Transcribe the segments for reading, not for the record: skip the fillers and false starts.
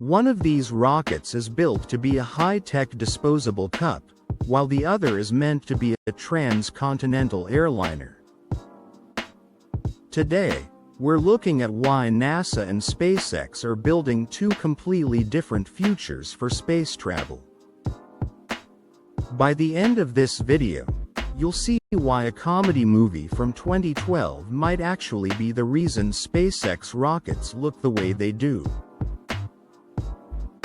One of these rockets is built to be a high-tech disposable cup, while the other is meant to be a transcontinental airliner. Today, we're looking at why NASA and SpaceX are building two completely different futures for space travel. By the end of this video, you'll see why a comedy movie from 2012 might actually be the reason SpaceX rockets look the way they do.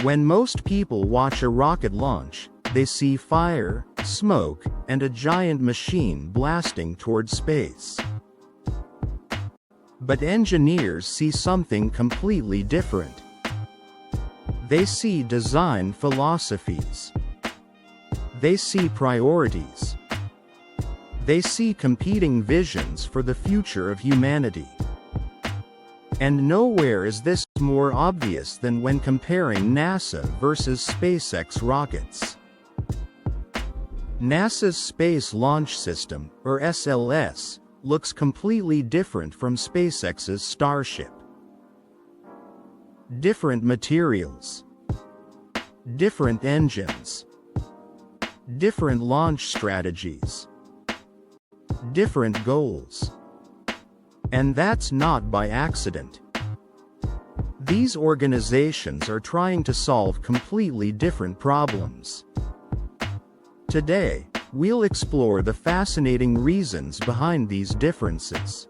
When most people watch a rocket launch, they see fire, smoke, and a giant machine blasting towards space. But engineers see something completely different. They see design philosophies. They see priorities. They see competing visions for the future of humanity. And nowhere is this more obvious than when comparing NASA versus SpaceX rockets. NASA's Space Launch System, or SLS, looks completely different from SpaceX's Starship. Different materials. Different engines. Different launch strategies. Different goals. And that's not by accident. These organizations are trying to solve completely different problems. Today, we'll explore the fascinating reasons behind these differences.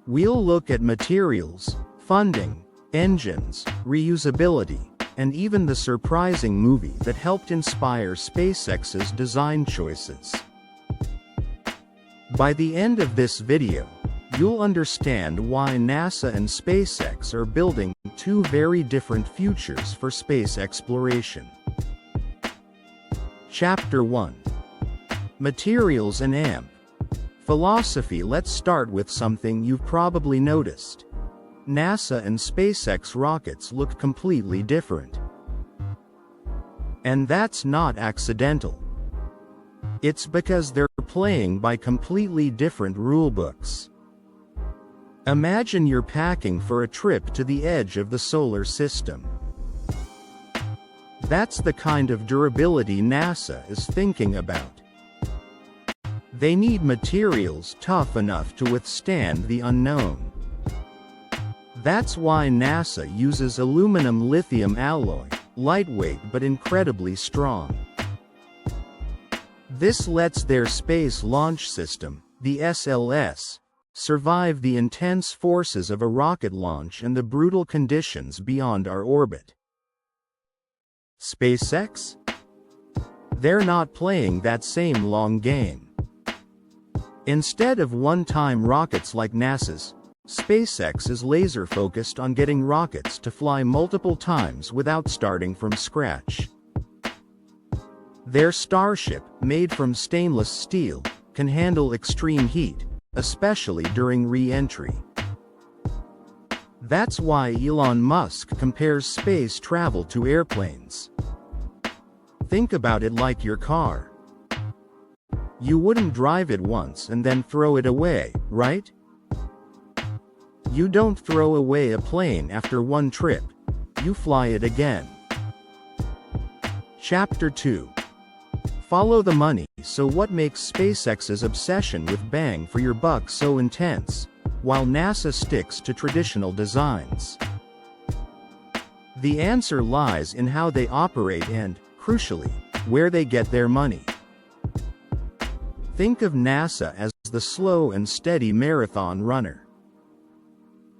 We'll look at materials, funding, engines, reusability, and even the surprising movie that helped inspire SpaceX's design choices. By the end of this video, you'll understand why NASA and SpaceX are building two very different futures for space exploration. Chapter 1. Materials and AMP. Philosophy. Let's start with something you've probably noticed. NASA and SpaceX rockets look completely different. And that's not accidental. It's because they're playing by completely different rulebooks. Imagine you're packing for a trip to the edge of the solar system. That's the kind of durability NASA is thinking about. They need materials tough enough to withstand the unknown. That's why NASA uses aluminum-lithium alloy, lightweight but incredibly strong. This lets their Space Launch System, the SLS, survive the intense forces of a rocket launch and the brutal conditions beyond our orbit. SpaceX? They're not playing that same long game. Instead of one-time rockets like NASA's, SpaceX is laser-focused on getting rockets to fly multiple times without starting from scratch. Their Starship, made from stainless steel, can handle extreme heat, especially during re-entry. That's why Elon Musk compares space travel to airplanes. Think about it like your car. You wouldn't drive it once and then throw it away, right? You don't throw away a plane after one trip. You fly it again. Chapter 2. Follow the money. So what makes SpaceX's obsession with bang for your buck so intense, while NASA sticks to traditional designs? The answer lies in how they operate and, crucially, where they get their money. Think of NASA as the slow and steady marathon runner.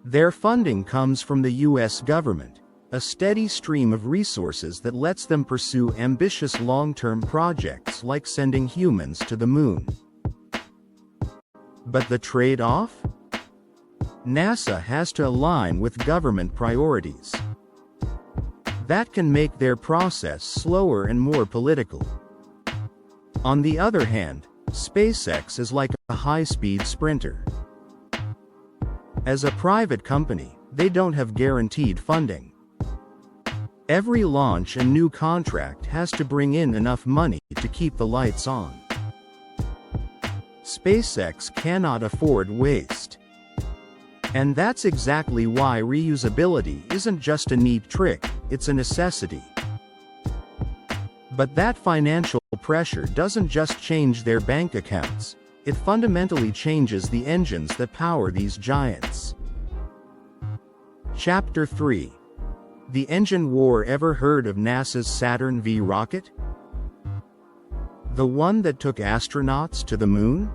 Their funding comes from the US government, a steady stream of resources that lets them pursue ambitious long-term projects like sending humans to the moon. But the trade-off? NASA has to align with government priorities. That can make their process slower and more political. On the other hand, SpaceX is like a high-speed sprinter. As a private company, they don't have guaranteed funding. Every launch and new contract has to bring in enough money to keep the lights on. SpaceX cannot afford waste. And that's exactly why reusability isn't just a neat trick, it's a necessity. But that financial pressure doesn't just change their bank accounts, it fundamentally changes the engines that power these giants. Chapter 3. The Engine War. Ever heard of NASA's Saturn V rocket? The one that took astronauts to the moon?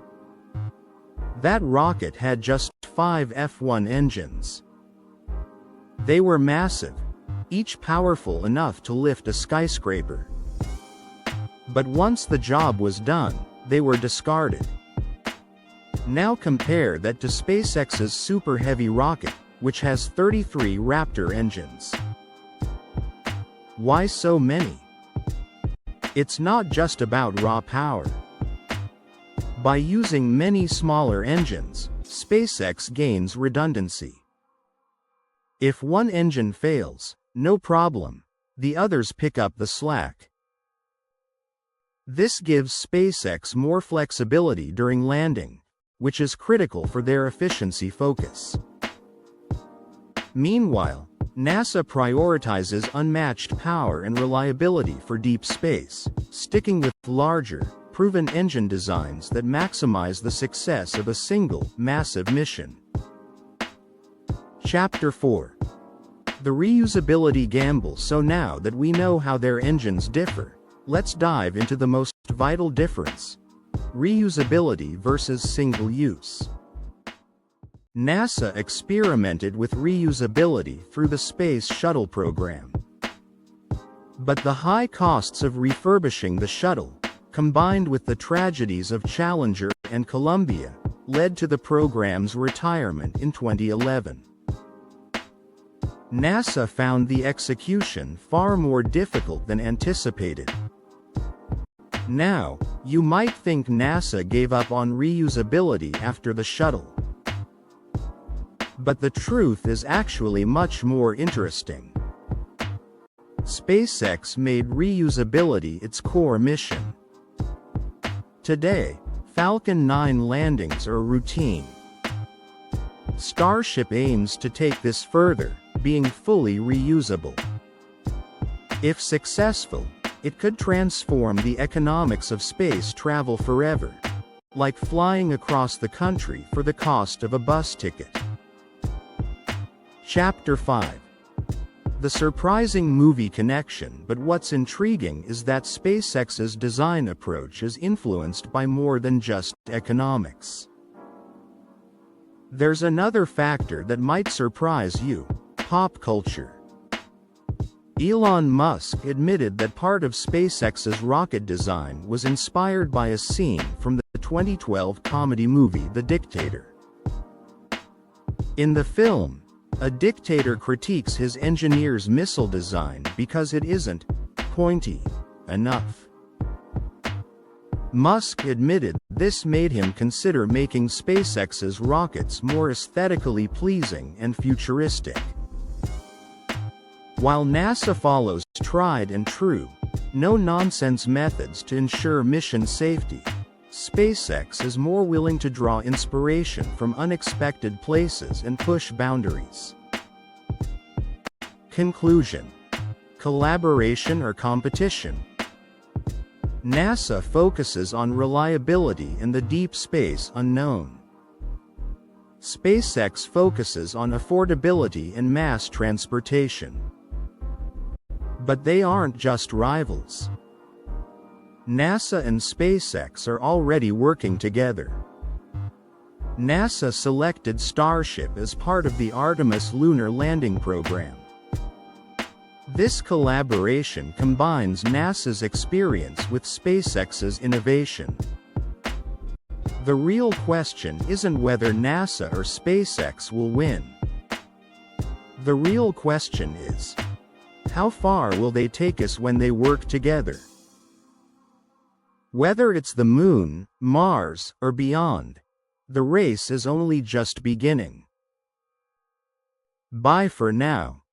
That rocket had just 5 F1 engines. They were massive, each powerful enough to lift a skyscraper. But once the job was done, they were discarded. Now compare that to SpaceX's Super Heavy rocket, which has 33 Raptor engines. Why so many? It's not just about raw power. By using many smaller engines, SpaceX gains redundancy. If one engine fails, no problem, the others pick up the slack. This gives SpaceX more flexibility during landing, which is critical for their efficiency focus. Meanwhile, NASA prioritizes unmatched power and reliability for deep space, sticking with larger, proven engine designs that maximize the success of a single, massive mission. Chapter 4. The reusability gamble. So now that we know how their engines differ, let's dive into the most vital difference: reusability versus single-use. NASA experimented with reusability through the Space Shuttle program. But the high costs of refurbishing the shuttle, combined with the tragedies of Challenger and Columbia, led to the program's retirement in 2011. NASA found the execution far more difficult than anticipated. Now, you might think NASA gave up on reusability after the shuttle. But the truth is actually much more interesting. SpaceX made reusability its core mission. Today, Falcon 9 landings are routine. Starship aims to take this further, being fully reusable. If successful, it could transform the economics of space travel forever, like flying across the country for the cost of a bus ticket. Chapter 5. The surprising movie connection. But what's intriguing is that SpaceX's design approach is influenced by more than just economics. There's another factor that might surprise you: pop culture. Elon Musk admitted that part of SpaceX's rocket design was inspired by a scene from the 2012 comedy movie The Dictator. In the film, a dictator critiques his engineer's missile design because it isn't pointy enough. Musk admitted this made him consider making SpaceX's rockets more aesthetically pleasing and futuristic. While NASA follows tried and true, no-nonsense methods to ensure mission safety, SpaceX is more willing to draw inspiration from unexpected places and push boundaries. Conclusion: collaboration or competition? NASA focuses on reliability in the deep space unknown. SpaceX focuses on affordability and mass transportation. But they aren't just rivals. NASA and SpaceX are already working together. NASA selected Starship as part of the Artemis lunar landing program. This collaboration combines NASA's experience with SpaceX's innovation. The real question isn't whether NASA or SpaceX will win. The real question is, how far will they take us when they work together? Whether it's the Moon, Mars, or beyond, the race is only just beginning. Bye for now.